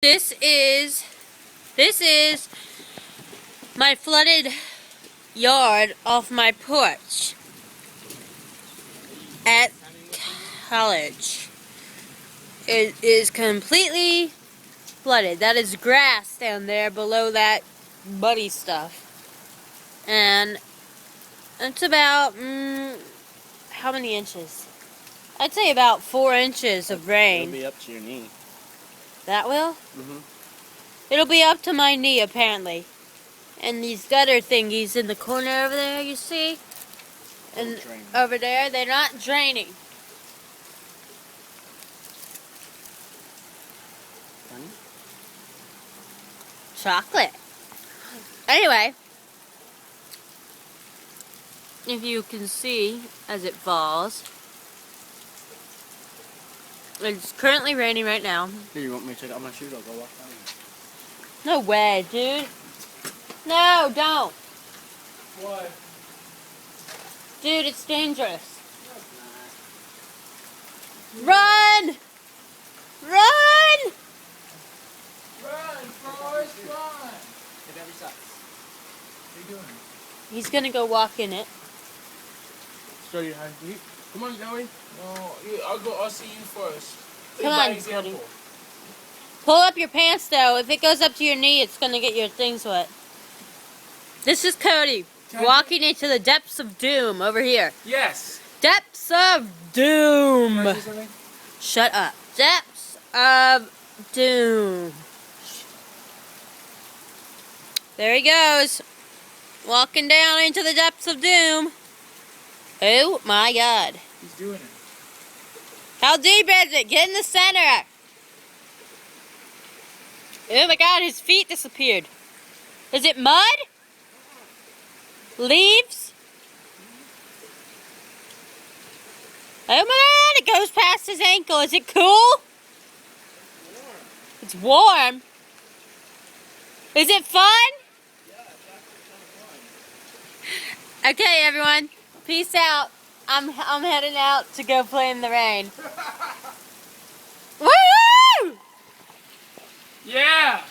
This is my flooded yard off my porch at college. It is completely flooded. That is grass down there below that muddy stuff. And it's about, how many inches? I'd say about 4 inches of rain. It'll be up to your knee. That will? Mm-hmm. It'll be up to my knee, apparently. And these gutter thingies in the corner over there, you see? And over there, they're not draining. Chocolate. Anyway, if you can see as it falls, it's currently raining right now. Here, you want me to take out my shoes? I'll go walk down. No way, dude. No, don't. Why? Dude, it's dangerous. Run! Run! Run, Forrest, run! Take every socks. What are you doing? He's gonna go walk in it. Show you how to eat. Come on, Joey. No, I'll see you first. Come By on, example. Cody. Pull up your pants, though. If it goes up to your knee, it's gonna get your things wet. This is Cody walking into the depths of doom over here. Yes. Depths of doom. Can I say something? Shut up. Depths of doom. There he goes. Walking down into the depths of doom. Oh my God. He's doing it. How deep is it? Get in the center. Oh my God, his feet disappeared. Is it mud? Leaves? Oh my God, it goes past his ankle. Is it cool? It's warm. Is it fun? Okay, everyone. Peace out. I'm heading out to go play in the rain. Woo! Yeah!